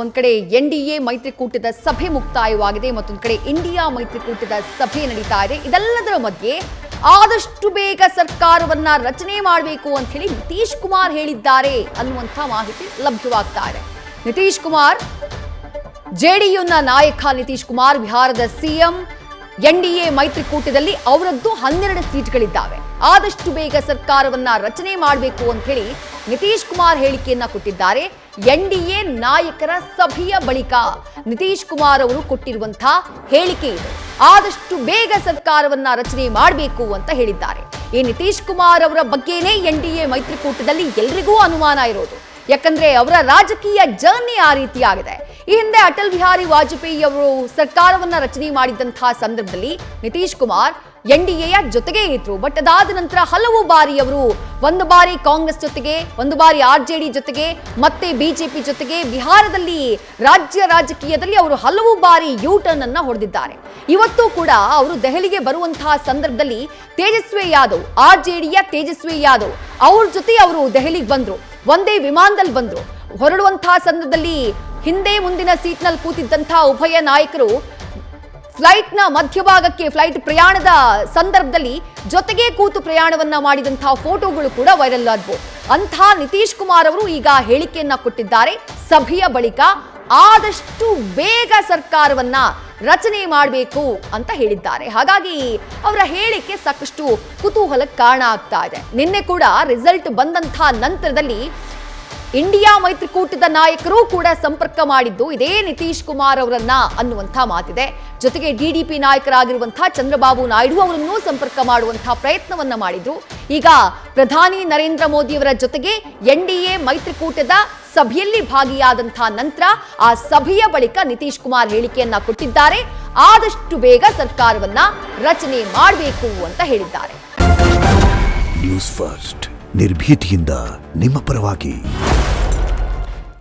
ಒಂದ್ ಕಡೆ ಎನ್ಡಿಎ ಮೈತ್ರಿಕೂಟದ ಸಭೆ ಮುಕ್ತಾಯವಾಗಿದೆ, ಮತ್ತೊಂದು ಕಡೆ ಇಂಡಿಯಾ ಮೈತ್ರಿಕೂಟದ ಸಭೆ ನಡೀತಾ ಇದೆ. ಇದೆಲ್ಲದರ ಮಧ್ಯೆ ಆದಷ್ಟು ಬೇಗ ಸರ್ಕಾರವನ್ನ ರಚನೆ ಮಾಡಬೇಕು ಅಂತ ಹೇಳಿ ನಿತೀಶ್ ಕುಮಾರ್ ಹೇಳಿದ್ದಾರೆ ಅನ್ನುವಂಥ ಮಾಹಿತಿ ಲಭ್ಯವಾಗ್ತಾ ಇದೆ. ನಿತೀಶ್ ಕುಮಾರ್ ಜೆಡಿಯುನ ನಾಯಕ ನಿತೀಶ್ ಕುಮಾರ್ ಬಿಹಾರದ ಸಿಎಂ. ಎನ್ಡಿಎ ಮೈತ್ರಿಕೂಟದಲ್ಲಿ ಅವರದ್ದು 12 ಸೀಟ್ಗಳಿದ್ದಾವೆ. ಆದಷ್ಟು ಬೇಗ ಸರ್ಕಾರವನ್ನ ರಚನೆ ಮಾಡಬೇಕು ಅಂತ ಹೇಳಿ ನಿತೀಶ್ ಕುಮಾರ್ ಹೇಳಿಕೆಯನ್ನ ಕೊಟ್ಟಿದ್ದಾರೆ. ಎನ್ಡಿಎ ನಾಯಕರ ಸಭೆಯ ಬಳಿಕ ನಿತೀಶ್ ಕುಮಾರ್ ಅವರು ಕೊಟ್ಟಿರುವಂತಹ ಹೇಳಿಕೆ ಇದೆ. ಆದಷ್ಟು ಬೇಗ ಸರ್ಕಾರವನ್ನ ರಚನೆ ಮಾಡಬೇಕು ಅಂತ ಹೇಳಿದ್ದಾರೆ. ಈ ನಿತೀಶ್ ಕುಮಾರ್ ಅವರ ಬಗ್ಗೆನೇ ಎನ್ಡಿಎ ಮೈತ್ರಿಕೂಟದಲ್ಲಿ ಎಲ್ರಿಗೂ ಅನುಮಾನ ಇರೋದು. ಯಾಕಂದ್ರೆ ಅವರ ರಾಜಕೀಯ ಜರ್ನಿ ಆ ರೀತಿಯಾಗಿದೆ. ಈ ಹಿಂದೆ ಅಟಲ್ ಬಿಹಾರಿ ವಾಜಪೇಯಿ ಅವರು ಸರ್ಕಾರವನ್ನ ರಚನೆ ಮಾಡಿದಂತಹ ಸಂದರ್ಭದಲ್ಲಿ ನಿತೀಶ್ ಕುಮಾರ್ ಎನ್ಡಿಎಯ ಜೊತೆಗೆ ಇದ್ರು. ಬಟ್ ಅದಾದ ನಂತರ ಹಲವು ಬಾರಿ ಅವರು ಒಂದು ಬಾರಿ ಕಾಂಗ್ರೆಸ್ ಜೊತೆಗೆ, ಒಂದು ಬಾರಿ ಆರ್ಜೆಡಿ ಜೊತೆಗೆ, ಮತ್ತೆ ಬಿಜೆಪಿ ಜೊತೆಗೆ ಬಿಹಾರದಲ್ಲಿ ರಾಜ್ಯ ರಾಜಕೀಯದಲ್ಲಿ ಅವರು ಹಲವು ಬಾರಿ ಯೂ ಟರ್ನ್ ಅನ್ನ ಹೊಡೆದಿದ್ದಾರೆ. ಇವತ್ತು ಕೂಡ ಅವರು ದೆಹಲಿಗೆ ಬರುವಂತಹ ಸಂದರ್ಭದಲ್ಲಿ ತೇಜಸ್ವಿ ಯಾದವ್, ಆರ್ಜೆಡಿಯ ತೇಜಸ್ವಿ ಯಾದವ್ ಅವ್ರ ಜೊತೆ ಅವರು ದೆಹಲಿಗೆ ಬಂದ್ರು. ಒಂದೇ ವಿಮಾನದಲ್ಲಿ ಬಂದ್ರು. ಹೊರಡುವಂತಹ ಸಂದರ್ಭದಲ್ಲಿ ಹಿಂದೆ ಮುಂದಿನ ಸೀಟ್ನಲ್ಲಿ ಕೂತಿದ್ದಂತಹ ಉಭಯ ನಾಯಕರು ಫ್ಲೈಟ್ನ ಮಧ್ಯಭಾಗಕ್ಕೆ, ಫ್ಲೈಟ್ ಪ್ರಯಾಣದ ಸಂದರ್ಭದಲ್ಲಿ ಜೊತೆಗೆ ಕೂತು ಪ್ರಯಾಣವನ್ನ ಮಾಡಿದಂತಹ ಫೋಟೋಗಳು ಕೂಡ ವೈರಲ್ ಆದವು. ಅಂಥ ನಿತೀಶ್ ಕುಮಾರ್ ಅವರು ಈಗ ಹೇಳಿಕೆಯನ್ನ ಕೊಟ್ಟಿದ್ದಾರೆ. ಸಭೆಯ ಬಳಿಕ ಆದಷ್ಟು ಬೇಗ ಸರ್ಕಾರವನ್ನ ರಚನೆ ಮಾಡಬೇಕು ಅಂತ ಹೇಳಿದ್ದಾರೆ. ಹಾಗಾಗಿ ಅವರ ಹೇಳಿಕೆ ಸಾಕಷ್ಟು ಕುತೂಹಲಕ್ಕೆ ಕಾರಣ ಆಗ್ತಾ ಇದೆ. ನಿನ್ನೆ ಕೂಡ ರಿಸಲ್ಟ್ ಬಂದಂತಹ ನಂತರದಲ್ಲಿ ಇಂಡಿಯಾ ಮೈತ್ರಿಕೂಟದ ನಾಯಕರು ಕೂಡ ಸಂಪರ್ಕ ಮಾಡಿದ್ದು ಇದೇ ನಿತೀಶ್ ಕುಮಾರ್ ಅವರನ್ನ ಅನ್ನುವಂಥ ಮಾತಿದೆ. ಜೊತೆಗೆ ಡಿಡಿಪಿ ನಾಯಕರಾಗಿರುವಂತಹ ಚಂದ್ರಬಾಬು ನಾಯ್ಡು ಅವರನ್ನು ಸಂಪರ್ಕ ಮಾಡುವಂತಹ ಪ್ರಯತ್ನವನ್ನ ಮಾಡಿದ್ರು. ಈಗ ಪ್ರಧಾನಿ ನರೇಂದ್ರ ಮೋದಿಯವರ ಜೊತೆಗೆ ಎನ್ಡಿಎ ಮೈತ್ರಿಕೂಟದ ಸಭೆಯಲ್ಲಿ ಭಾಗಿಯಾದಂತಹ ನಂತರ ಆ ಸಭೆಯ ಬಳಿಕ ನಿತೀಶ್ ಕುಮಾರ್ ಹೇಳಿಕೆಯನ್ನ ಕೊಟ್ಟಿದ್ದಾರೆ. ಆದಷ್ಟು ಬೇಗ ಸರ್ಕಾರವನ್ನ ರಚನೆ ಮಾಡಬೇಕು ಅಂತ ಹೇಳಿದ್ದಾರೆ. ನ್ಯೂಸ್ ಫಸ್ಟ್ ನಿರ್ಭೀತಿಯಿಂದ ನಿಮ್ಮ ಪರವಾಗಿ.